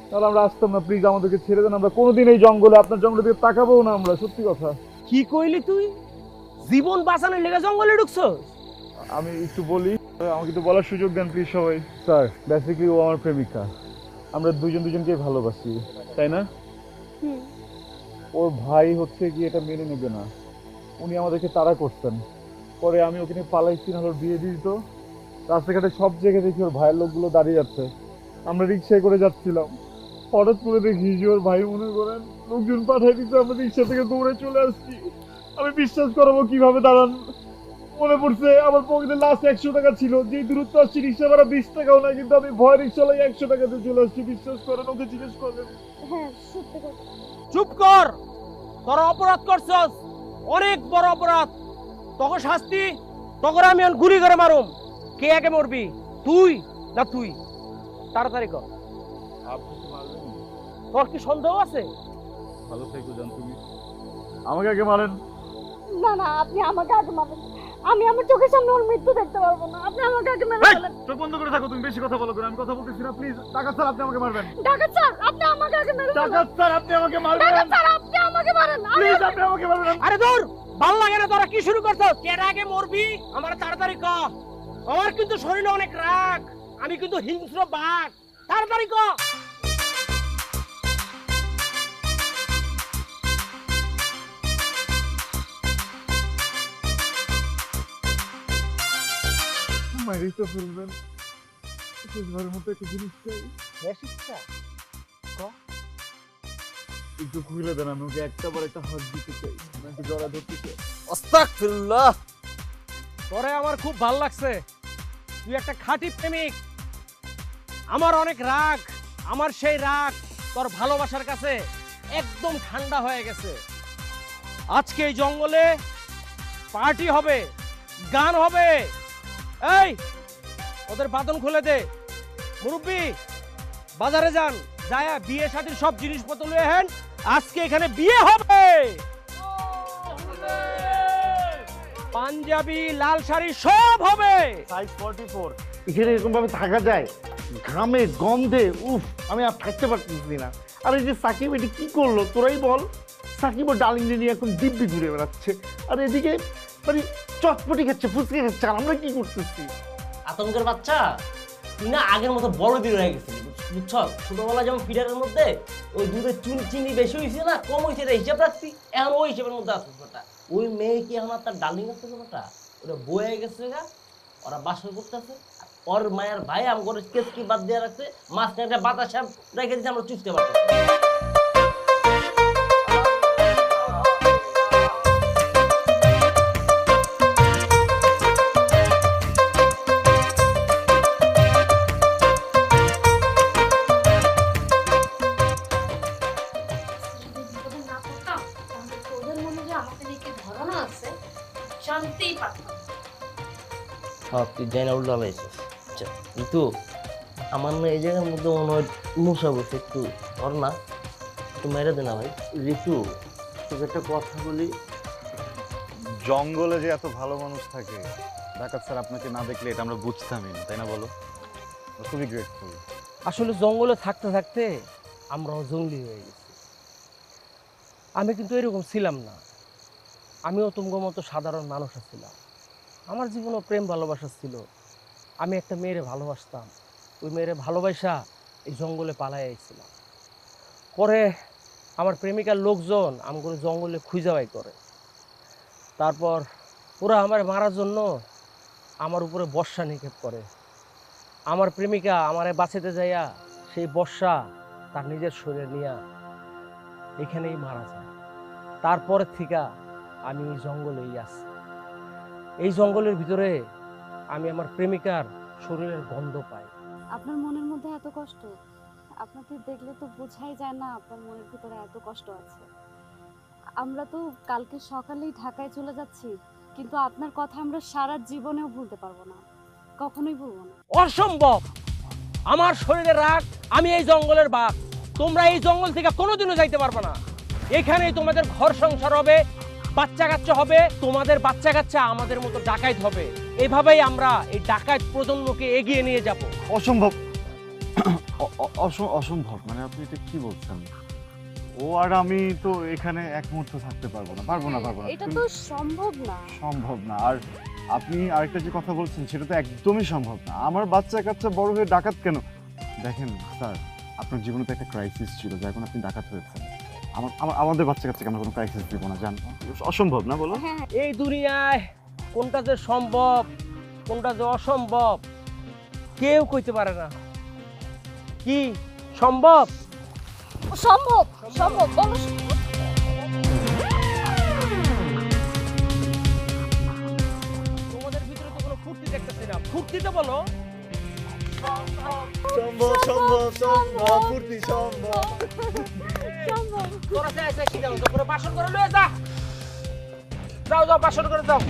তাহলে আমরা আসতাম না। প্লিজ আমাদেরকে ছেড়ে দেন, আমরা কোনোদিন এই জঙ্গলে, আপনার জঙ্গলের দিকে তাকাবো না আমরা, সত্যি কথা। কি কইলি তুই? জীবন বাঁচানোর লেগে জঙ্গলে ঢুকছস? আমি একটু বলি, আমাকে একটু বলার সুযোগ দেন প্লিজ সবাই। স্যার, বেসিক্যালি ও আমার প্রেমিকা, আমরা দুজনকে ভালোবাসি, তাই না? ওর ভাই হচ্ছে কি এটা মেনে নেবে না, উনি আমাদেরকে তাড়া করতেন। পরে আমি ওখানে পালাইছি, না হলে বিয়ে দিত। রাস্তাঘাটে সব জায়গায় দেখি ওর ভাইয়ের লোকগুলো দাঁড়িয়ে যাচ্ছে, আমরা রিক্সায় করে যাচ্ছিলাম, হঠাৎ করে দেখি যে ওর ভাই, মনে করেন, লোকজন পাঠাই দিচ্ছে, আমরা রিক্সা থেকে দৌড়ে চলে আসছি। আমি বিশ্বাস করাবো কিভাবে, দাঁড়ান, মনে পড়ছে আমার পকেটে লাস্ট 100 টাকা ছিল, যে দূরত্ব আসছি রিক্সা ভাড়া 20 টাকাও না, কিন্তু আমি ভয় রিক্সা লাই 100 টাকাতে চলে আসছি। বিশ্বাস করেন, ওকে জিজ্ঞেস করেন। হ্যাঁ সত্যি কথা। চুপ কর, তোরা অপরাধ করছস, অনেক বড় অপরাধ। তোকে শাস্তি, তোকে আমি এখন গুলি করে মারুম। কে আগে মরবি, তুই না তুই? তাড়াতাড়ি কর। আপনি কি মারবেন? তোর কি সন্দেহ আছে? ভালো থেকো জান তুমি, আমাকে আগে মারেন। না না, আপনি আমাকে আগে মারেন, আমি আমার চোখের সামনে ওর মৃত্যু দেখতে পারবো না। আপনি আমাকে আগে মেরে ফেলেন। চোখ বন্ধ করে থাকো, তুমি বেশি কথা বলো কেন? আমি কথা বলতেছি না, প্লিজ। ডাকাত স্যার, আপনি আমাকে মারবেন। ডাকাত স্যার, আপনি আমাকে আগে মেরে ফেলেন। ডাকাত স্যার, আপনি আমাকে মারবেন। ডাকাত স্যার, আপনি আমাকে মারেন। প্লিজ, আপনি আমাকে মারবেন। আরে দূর, ভালো লাগে না। তোরা কি শুরু করছস? কে আগে মরবি আমার তাড়াতাড়ি কর। আমার কিন্তু শরীরে অনেক রাগ, আমি কিন্তু হিংস্র বাঘ। তাড়াতাড়ি কর। মারিয়ে তো ফেলবেন, শেষবারের মতো একটা জিনিস চাই। একটু খুলে দেন, আমি ওকে একটাবার একটা হাত দিতে চাই, আমি একটু জড়া ধরতে চাই। আস্তাগফিরুল্লাহ। তোরে আমার খুব ভাল লাগছে, তুই একটা খাঁটি প্রেমিক। আমার অনেক রাগ, আমার সেই রাগ তোর ভালোবাসার কাছে একদম ঠান্ডা হয়ে গেছে। আজকে এই জঙ্গলে পার্টি হবে, গান হবে। এই ওদের বাদন খুলে দে। মুরব্বি, বাজারে যান, যায়া বিয়ে শাদীর সব জিনিসপত্র লয়ে হেন, আজকে এখানে বিয়ে হবে। পাঞ্জাবি, লাল শাড়ি সব হবে। সাইজ 44, এখানে এরকম ভাবে থাকা যায়? ঘামে গন্ধে উফ, আমি আর থাকতে পারতেছি না। আর এই যে সাকিব, এটি কি করলো তোরাই বল? সাকিব ও ডালিং নিয়ে এখন দিব্যি ঘুরে বেড়াচ্ছে, আর এদিকে মানে চটপটি খাচ্ছে, ফুচকে খাচ্ছে, আর আমরা কি করতেছি? আতঙ্কের বাচ্চা, তুই না আগের মতো বড় দিন হয়ে গেছিলি, বুঝছ? ছোটবেলা যেমন ফিডারের মধ্যে ওই দুধের চিনি বেশি হয়েছে না কম হয়েছে, এটা হিসাব রাখছি, এখন ওই হিসাবের মধ্যে আসছে ওটা। ওই মেয়ে কি এখন তার ডার্লিং আছে ওটা, ওটা বয়ে গেছে গা, ওরা বাসর করতেছে। ওর মায়ের ভাই আমার কেস কি বাদ দিয়ে রাখছে, মাঝখানে বাতাস রেখে দিচ্ছে, আমরা চুষতে পারছি। শান্তিই পাচ্ছি। তুই যাই না উল্টা লাইছিস। আচ্ছা ঋতু, আমার না এই জায়গার মধ্যে মনে হয় মশা বসে, একটু ধর না, একটু মেরে দে না ভাই। ঋতু, তোকে একটা কথা বলি, জঙ্গলে যে এত ভালো মানুষ থাকে, ডাকাত স্যার আপনাকে না দেখলে এটা আমরা বুঝতামই না, তাই না বলো? খুবই গ্রেটফুল। আসলে জঙ্গলে থাকতে থাকতে আমরাও জঙ্গলি হয়ে গেছি। আমি কিন্তু এরকম ছিলাম না, আমিও তোমার মতো সাধারণ মানুষ ছিলাম। আমার জীবনেও প্রেম ভালোবাসা ছিল। আমি একটা মেয়েরে ভালোবাসতাম, ওই মেয়েরে ভালোবাসা এই জঙ্গলে পালাই আইছিলাম। পরে আমার প্রেমিকার লোকজন আমাকে জঙ্গলে খুঁজাবাই করে। তারপর ওরা আমার মারার জন্য আমার উপরে বর্ষা নিক্ষেপ করে। আমার প্রেমিকা আমারে বাঁচাতে যাইয়া সেই বর্ষা তার নিজের শরীরে নিয়ে এখানেই মারা যায়। তারপরের থেকে আমি এই জঙ্গলেই আছি। এই জঙ্গলের ভিতরে আমি আমার প্রেমিকার শরীরের গন্ধ পাই। আপনার মনের মধ্যে এত কষ্ট, আপনাকে দেখলে তো বোঝাই যায় না আপনার মনের ভিতরে এত কষ্ট আছে। আমরা তো কালকে সকালেই ঢাকায় চলে যাচ্ছি, কিন্তু আপনার কথা আমরা সারা জীবনেও ভুলতে পারবো না, কখনোই ভুলবো না। অসম্ভব! আমার শরীরে রাগ, আমি এই জঙ্গলের বাঘ। তোমরা এই জঙ্গল থেকে কোনোদিনও যাইতে পারবে না। এখানেই তোমাদের ঘর সংসার হবে, বাচ্চা কাচ্চা হবে, তোমাদের বাচ্চা কাচ্চা আমাদের মতো ডাকাইত হবে। এভাবেই আমরা এই ডাকাইত প্রজন্মকে এগিয়ে নিয়ে যাব। অসম্ভব, অসম্ভব মানে আপনি এটা কি বলছেন? ও আর আমি তো এখানে এক মুহূর্ত থাকতে পারবো না, পারবো না। এটা তো সম্ভব না। সম্ভব না। আর আপনি আরেকটা যে কথা বলছেন সেটা তো একদমই সম্ভব না। আমার বাচ্চা কাচ্চা বড় হয়ে ডাকাত কেন? দেখেন স্যার, আপনার জীবনে তো একটা ক্রাইসিস ছিল, যার কারণে আপনি ডাকাত হয়েছেন। আমাদের বাচ্চা কাচ্চাকে আমরা কোনো ক্রাইসিস দিব না, জান? অসম্ভব না, বলো? এই দুনিয়ায় কোনটা যে সম্ভব কোনটা যে অসম্ভব কেউ কইতে পারে না। কি সম্ভব? সম্ভব, সম্ভব, বলো সম্ভব। তোমাদের ভিতরে তো কোনো ফুর্তি দেখতেছি না, ফুর্তিতে বলো। সম্ভব, সম্ভব, সম্ভব, ফুর্তি সম্ভব। তোরা চাইছে কি যাও, তোরা বাসন করে লয়ে যা। যাও যাও, বাসন করে যাও।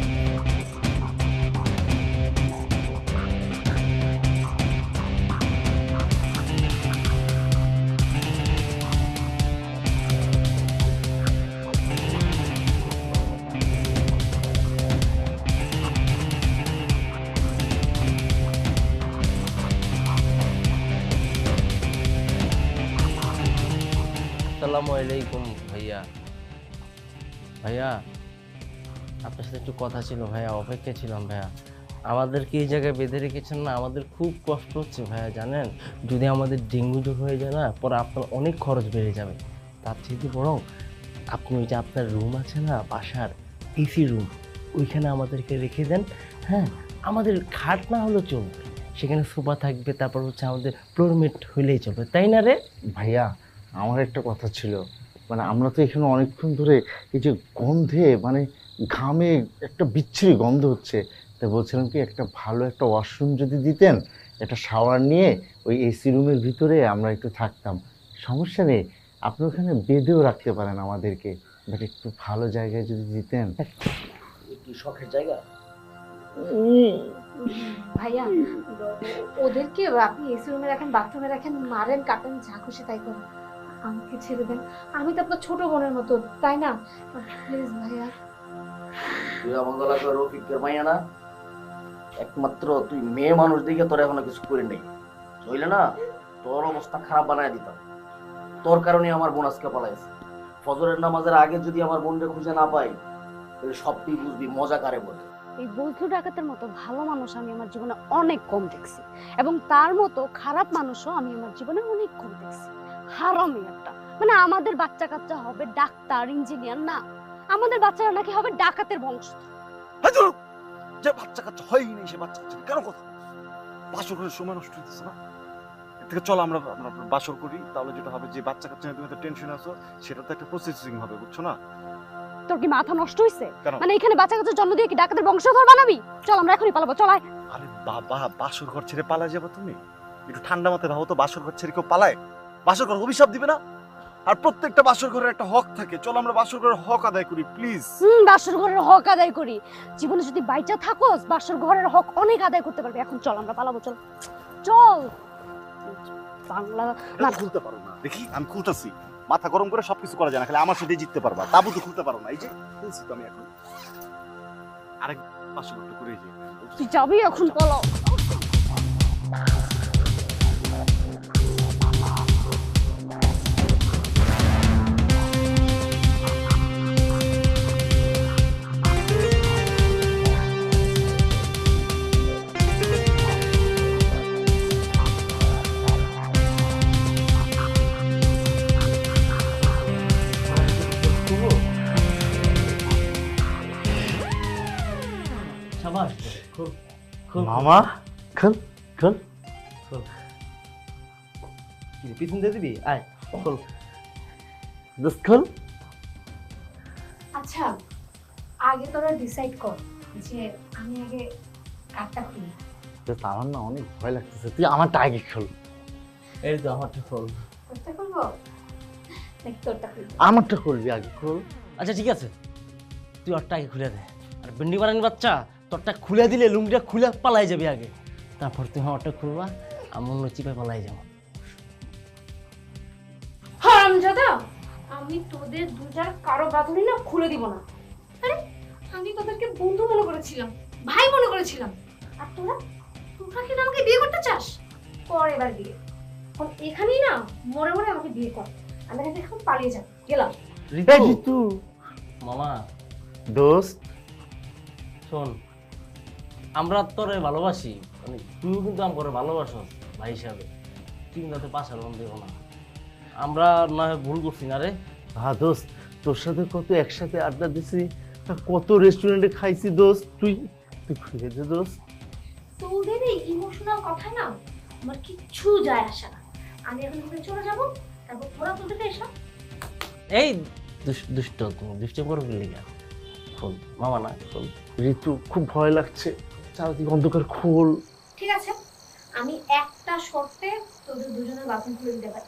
আসসালামু আলাইকুম ভাইয়া। ভাইয়া আপনার সাথে একটু কথা ছিল ভাইয়া, অপেক্ষা ছিলাম ভাইয়া। আমাদেরকে এই জায়গায় বেঁধে রেখেছেন না, আমাদের খুব কষ্ট হচ্ছে ভাইয়া, জানেন? যদি আমাদের ডেঙ্গু জ্বর হয়ে যায় না, পরে আপনার অনেক খরচ বেড়ে যাবে। তার থেকে বরং আপনি ওই যে আপনার রুম আছে না, বাসার এসি রুম, ওইখানে আমাদেরকে রেখে দেন। হ্যাঁ, আমাদের খাট না হলেও চলবে, সেখানে সোফা থাকবে, তারপর হচ্ছে আমাদের ফ্লোরমেট হইলেই চলবে, তাই না রে? ভাইয়া, আমার একটা কথা ছিল, মানে আমরা তো এখানে অনেকক্ষণ ধরে এই যে গন্ধে, মানে ঘামে একটা বিচ্ছিরি গন্ধ হচ্ছে, তাই বলছিলাম কি একটা ভালো একটা ওয়াশরুম যদি দিতেন, একটা শাওয়ার নিয়ে ওই এসি রুমের ভিতরে আমরা একটু থাকতাম। সমস্যা নেই, আপনি ওখানে বেঁধেও রাখতে পারেন আমাদেরকে, বাট একটু ভালো জায়গায় যদি দিতেন। কি শখের জায়গা। ভাইয়া ওদেরকে আপনি এসি রুমে রাখেন, বাথরুমে রাখেন, মারেন কাটেন, যা খুশি তাই করেন, আমাকে ছেড়ে দেন। আমি তো আপনার ছোট বোনের মতো, তাই না? প্লিজ ভাইয়া। তুই আমার গলা রফিকের মাইয়া না, একমাত্র তুই মেয়ে মানুষ দিকে তোর এখনো কিছু করে নেই, হইলে না তোর অবস্থা খারাপ বানায় দিতাম। তোর কারণে আমার বোন আজকে পালাইছে। ফজরের নামাজের আগে যদি আমার বোনকে খুঁজে না পাই, তাহলে সবটি বুঝবি মজা কারে বলে। এই বন্ধু ডাকাতের মতো ভালো মানুষ আমি আমার জীবনে অনেক কম দেখছি, এবং তার মতো খারাপ মানুষও আমি আমার জীবনে অনেক কম দেখছি। হারামি একটা, মানে আমাদের বাচ্চা কাচ্চা হবে ডাক্তার, ইঞ্জিনিয়ার না, আমাদের বাচ্চারা নাকি হবে ডাকাতের বংশ। যে বাচ্চা কাচ্চা হয়নি, সে বাচ্চা কাচ্চা কেন কথা? বাসর করে সময় নষ্ট হইতেছে না? এর থেকে চলো আমরা বাসর করি, তাহলে যেটা হবে, যে বাচ্চা কাচ্চা নিয়ে তুমি একটা টেনশন আছো, সেটা তো একটা প্রসেসিং হবে, বুঝছো না? তোর কি মাথা নষ্ট হইছে? কেন? মানে এখানে বাচ্চা কাচ্চা জন্ম দিয়ে কি ডাকাতের বংশধর বানাবি? চল আমরা এখনই পালাবো, চল আয়। আরে বাবা, বাসর ঘর ছেড়ে পালায় যাবো তুমি? একটু ঠান্ডা মাথায় ভাবো তো, বাসর ঘর ছেড়ে কেউ পালায়? বাসর ঘর অভিশাপ দিবে না? আর প্রত্যেকটা বাসর ঘরের একটা হক থাকে, চলো আমরা বাসর ঘরের হক আদায় করি প্লিজ। বাসর ঘরের হক আদায় করি। জীবনে যদি বাইচা থাকোস, বাসর ঘরের হক অনেক আদায় করতে পারবি। এখন চল আমরা পালাবো, চল চল। বাংলা না খুলতে পারো না? দেখি আমি খুলতেছি। মাথা গরম করে সবকিছু করা যায় না, খালি আমার সাথে জিততে পারবা। তাবু তো খুলতে পারো না, এই যে খুলছি তো আমি এখন। আরেক বাসর ঘরটা করে যাই। তুই যাবি এখন, পালাও। সাবাস, খুব খুব মামা খোল খোল। পিছন দিয়ে দিবি, আয় খোল। দোস্ত খোল। আচ্ছা, আগে তোরা ডিসাইড কর যে আমি আগে কাটটা খুলি। দোস্ত আমার না অনেক ভয় লাগতেছে, তুই আমারটা আগে খোল। এই তো আমারটা খোল। তোরটা খুলবো নাকি তোরটা খুলবো? আমারটা খুলবি আগে, খোল। আচ্ছা ঠিক আছে, তুই ওরটা আগে খুলে দে। আর ভেন্ডি বানানি বাচ্চা, তোরটা খুলে দিলে লুঙ্গিটা খুলে পালাই যাবি আগে, তারপর তুই আমারটা খুলবা, আমি অন্য চিপে পালাই যাবো। হারামজাদা, আমি তোদের দুটার কারো বাঁধনি না খুলে দিব না। আরে আমি তোদেরকে বন্ধু মনে করেছিলাম, ভাই মনে করেছিলাম, আর তোরা তোরা কি আমাকে বিয়ে করতে চাস? কর এবার বিয়ে। এখন এখানেই না মরে মরে আমাকে বিয়ে কর। আমি এখন পালিয়ে যাব, গেলাম। ঋতু মামা দোস্ত শোন, আমরা তোরে ভালোবাসি, মানে তুইও কিন্তু আমার ভালোবাসস ভাই হিসাবে, তুই কিন্তু পাশার মন দেবো না। আমরা না হয় ভুল করছি না রে। হ্যাঁ দোস্ত, তোর সাথে কত একসাথে আড্ডা দিছি, কত রেস্টুরেন্টে খাইছি দোস্ত, তুই তুই খুঁজে দে দোস্ত। তোদের এই ইমোশনাল কথা না আমার কিচ্ছু যায় আসে না। আমি এখন এখানে চলে যাব, তারপর তোরা তোদেরকে এসব এই দুষ্ট, তুমি দুষ্টামি করো কি লেগে? খোল মামা, না খোল। ঋতু খুব ভয় লাগছে, চারদিকে অন্ধকার, খোল। ঠিক আছে, আমি একটা শর্তে তোদের দুজনের বাথরুম খুলে দিতে পারি।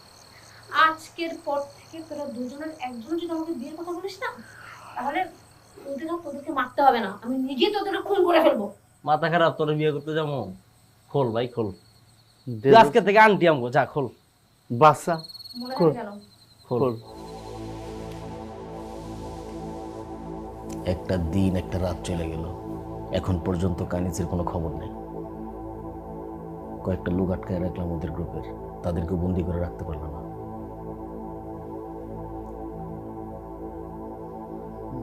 আজকের পর থেকে তোরা দুজনের একজন যদি আমাকে বিয়ের কথা বলিস না, তাহলে তোদেরকে মারতে হবে না, আমি নিজে তোদেরকে খুন করে ফেলবো। মাথা খারাপ, তোরে বিয়ে করতে যাবো? খোল ভাই খোল, দে তুই আজকে থেকে আন্টি আমগো, যা খোল বাসা, মনে খোল। থাকে যেন। খোল। একটা দিন একটা রাত চলে গেল, এখন পর্যন্ত কানিজের কোনো খবর নেই। কয়েকটা লোক আটকায় রাখলাম ওদের গ্রুপের, তাদেরকে বন্দি করে রাখতে পারলাম না।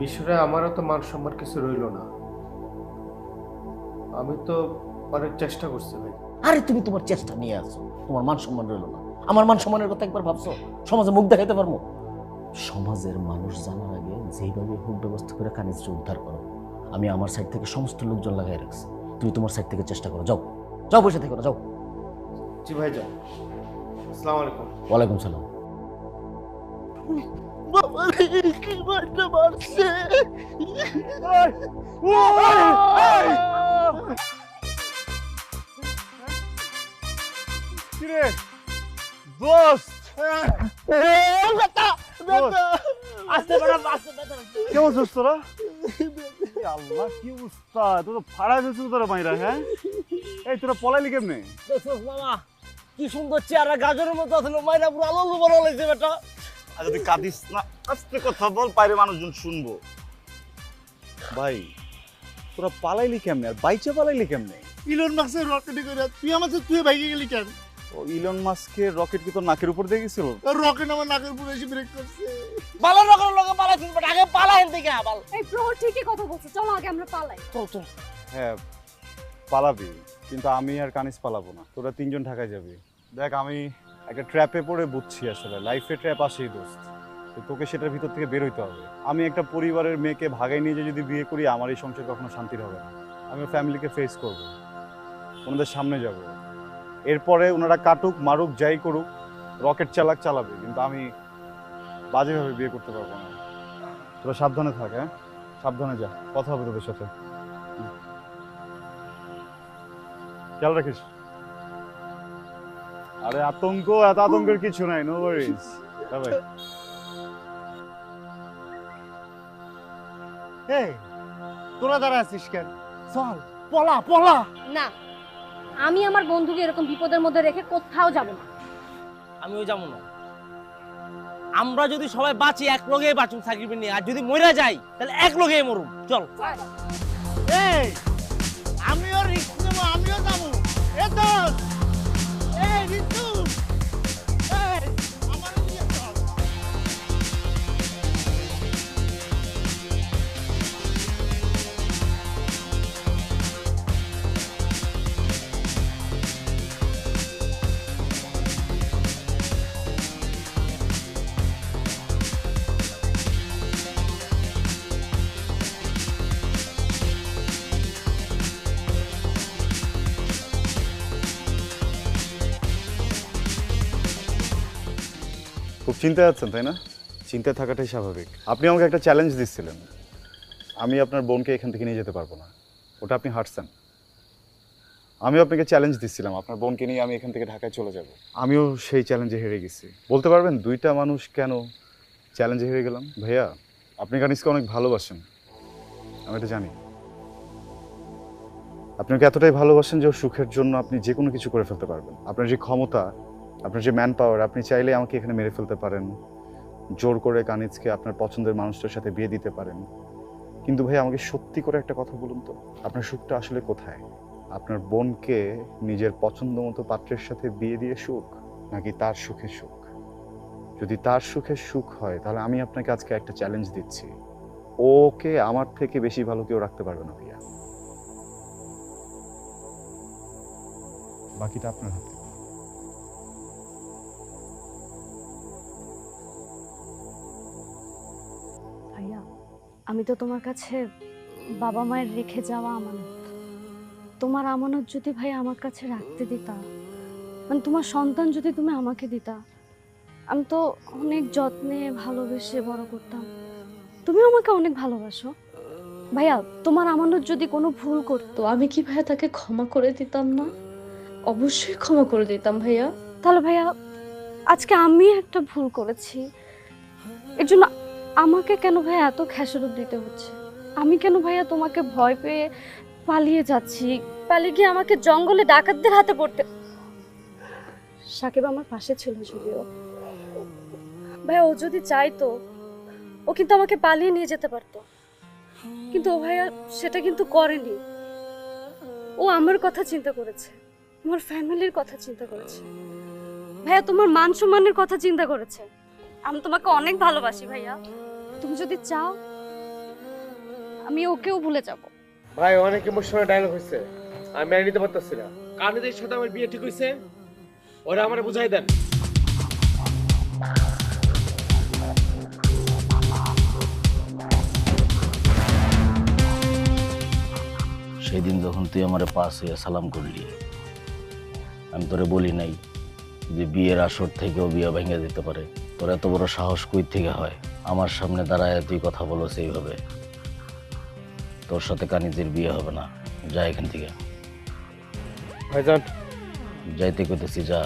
বিষয়টা আমারও তো মান সম্মান কিছু রইল না। আমি তো অনেক চেষ্টা করছি ভাই। আরে তুমি তোমার চেষ্টা নিয়ে আসো, তোমার মান সম্মান রইল না। আমার মান সম্মানের কথা একবার ভাবছো? সমাজে মুখ দেখাইতে পারবো? সমাজের মানুষ জানার আগে যেইভাবে হোক ব্যবস্থা করে কানিজকে উদ্ধার করো। আমি আমার সাইড থেকে সমস্ত লোকজন লাগাই রাখছি, তুমি তোমার সাইড থেকে চেষ্টা করো। যাও যাও, বসে থেকো না, যাও। জি ভাই, যাও। আসসালামু আলাইকুম। ওয়ালাইকুম সালাম। কিরে দোস্ত, কেমন দোস্ত তোরা? আল্লাহ কি অবস্থা, তোর তো ফাড়া গেছিল তোরা মাইরা। হ্যাঁ এই তোরা পলাইলি কেমনে? মামা কি সুন্দর চেহারা, গাজরের মতো আসলে মাইরা পুরো আলো বড় লাগছে বেটা। আর যদি কাঁদিস না, আস্তে কথা বল, বাইরে মানুষজন শুনবো। ভাই তোরা পালাইলি কেমনে, আর বাইচে পালাইলি কেমনে? ইলন মাস্কের রকেটে করে তুই আমার সাথে তুই ভাইকে গেলি কেন? ও ইলন মাস্কের রকেট কি তোর নাকের উপর দিয়ে গেছিল? রকেট আমার নাকের উপরে এসে ব্রেক করছে। বালা রকম লোকে পালাইছিস বেটা, আগে পালাইন থেকে বাল। এই প্রহর ঠিকই কথা বলছে, চলো আগে আমরা পালাই। চল চল। হ্যাঁ পালাবি, কিন্তু আমি আর কানিস পালাবো না। তোরা তিনজন ঢাকায় যাবি। দেখ আমি একটা ট্র্যাপে পড়ে বুঝছি, আসলে লাইফে ট্র্যাপ আসেই দোস্ত, তো তোকে সেটার ভিতর থেকে বের হইতে হবে। আমি একটা পরিবারের মেয়েকে ভাগাই নিয়ে যদি বিয়ে করি, আমার এই সংসার কখনো শান্তির হবে না। আমি ফ্যামিলিকে ফেস করব, ওনাদের সামনে যাব, এরপরে ওনারা কাটুক মারুক যাই করুক, রকেট চালাবে, কিন্তু আমি বাজেভাবে বিয়ে করতে পারবো না। তোরা সাবধানে থাক। হ্যাঁ সাবধানে যা, কথা হবে তোদের সাথে। খেয়াল রাখিস। আরে এত আতঙ্কের কিছু নাই, নো ওয়ারিজ। বাই। এই তোরা দাঁড়া আছিস কেন? চল পলা। না, আমি আমার বন্ধুকে এরকম বিপদের মধ্যে রেখে কোথাও যাব না। আমিও যাবো না। আমরা যদি সবাই বাঁচি এক লগেই বাঁচুন সাকিব নিয়ে, আর যদি মরে যাই তাহলে এক লগেই মরুম। চল। এই আমিও রিস্ক নেব, আমিও যাবো। এ দোস্ত, এই ঋতু, এই আমার নিয়ে চল। খুব চিন্তায় আছেন তাই না? চিন্তায় থাকাটাই স্বাভাবিক। আপনি আমাকে একটা চ্যালেঞ্জ দিচ্ছিলেন, আমি আপনার বোনকে এখান থেকে নিয়ে যেতে পারবো না, ওটা আপনি হারছেন। আমিও আপনাকে চ্যালেঞ্জ দিচ্ছিলাম, আপনার বোনকে নিয়ে আমি এখান থেকে ঢাকায় চলে যাব। আমিও সেই চ্যালেঞ্জে হেরে গেছি। বলতে পারবেন দুইটা মানুষ কেন চ্যালেঞ্জে হেরে গেলাম? ভাইয়া আপনি কানিসকে অনেক ভালোবাসেন, আমি এটা জানি। আপনি ওকে এতটাই ভালোবাসেন যে ওর সুখের জন্য আপনি যে কোনো কিছু করে ফেলতে পারবেন। আপনার যে ক্ষমতা, আপনার যে ম্যান পাওয়ার, আপনি চাইলে আমাকে এখানে মেরে ফেলতে পারেন, জোর করে কানিজকে আপনার পছন্দের মানুষটার সাথে বিয়ে দিতে পারেন। কিন্তু ভাই আমাকে সত্যি করে একটা কথা বলুন তো, আপনার সুখটা আসলে কোথায়? আপনার বোনকে নিজের পছন্দ মতো পাত্রের সাথে বিয়ে দিয়ে সুখ, নাকি তার সুখের সুখ? যদি তার সুখের সুখ হয় তাহলে আমি আপনাকে আজকে একটা চ্যালেঞ্জ দিচ্ছি, ওকে আমার থেকে বেশি ভালো কেউ রাখতে পারবে না ভাইয়া। বাকিটা আপনার হাতে। ভাইয়া, আমি তো তোমার কাছে বাবা মায়ের রেখে যাওয়া আমানত। তোমার আমানত যদি ভাই আমার কাছে রাখতে দিতা, মানে তোমার সন্তান যদি তুমি আমাকে দিতা, আমি তো অনেক যত্নে ভালোবেসে বড় করতাম। তুমি আমাকে অনেক ভালোবাসো ভাইয়া। তোমার আমানত যদি কোনো ভুল করতো, আমি কি ভাইয়া তাকে ক্ষমা করে দিতাম না? অবশ্যই ক্ষমা করে দিতাম ভাইয়া। তাহলে ভাইয়া, আজকে আমি একটা ভুল করেছি, এর জন্য আমাকে কেন ভাইয়া এত খেসারত দিতে হচ্ছে? আমি কেন ভাইয়া তোমাকে ভয় পেয়ে পালিয়ে যাচ্ছি? পালিয়ে গিয়ে আমাকে জঙ্গলে ডাকাতদের হাতে পড়তে। সাকিব আমার পাশে ছিল যদিও ভাইয়া, ও যদি চাইতো ও কিন্তু আমাকে পালিয়ে নিয়ে যেতে পারতো, কিন্তু ও ভাইয়া সেটা কিন্তু করেনি। ও আমার কথা চিন্তা করেছে, আমার ফ্যামিলির কথা চিন্তা করেছে ভাইয়া, তোমার মান সম্মানের কথা চিন্তা করেছে। আমি তোমাকে অনেক ভালোবাসি ভাইয়া, তুমি যদি চাও আমি ওকেও ভুলে যাব। ভাই অনেক ইমোশনাল ডায়লগ হয়েছে, আমি মেনে নিতে পারতেছি না। কানিজের সাথে আমার বিয়ে ঠিক হয়েছে, ওরা আমারে বুঝাই দেন। সেই দিন যখন তুই আমার পাশ হইয়া সালাম করলি, আমি তোরে বলি নাই যে বিয়ের আসর থেকেও বিয়ে ভেঙে দিতে পারে? তোর এত বড় সাহস কই থেকে হয় আমার সামনে দাঁড়ায় তুই কথা বলো সেইভাবে? তোর সাথে কানিজের বিয়ে হবে না, যা এখান থেকে। ভাইজান যাইতে কইতেছি, যা।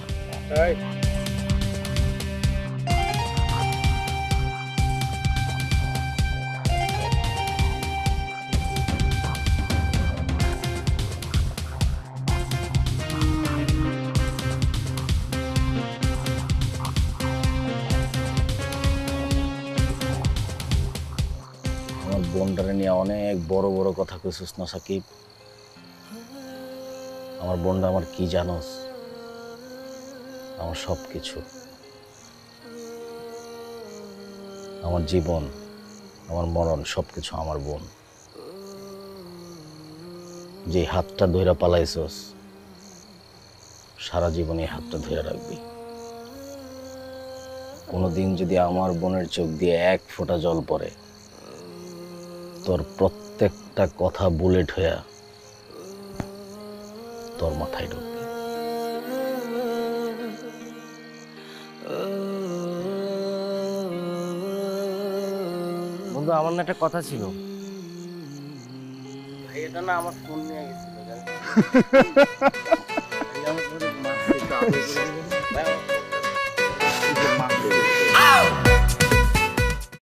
আমার বোনটারে নিয়ে অনেক বড় বড় কথা কইছিস না সাকিব? আমার বোনটা আমার কি জানোস? আমার সব কিছু, আমার জীবন, আমার মরণ, সব কিছু আমার বোন। যে হাতটা ধইরা পালাইছস, সারা জীবন এই হাতটা ধইরা রাখবি। কোনোদিন যদি আমার বোনের চোখ দিয়ে এক ফোঁটা জল পড়ে, তোর প্রত্যেকটা কথা বুলেট হইয়া তোর মাথায় ঢুকবে। বন্ধু, আমার না একটা কথা ছিল। ভাই এটা না আমার ফোন নিয়ে গেছিল, জানেন?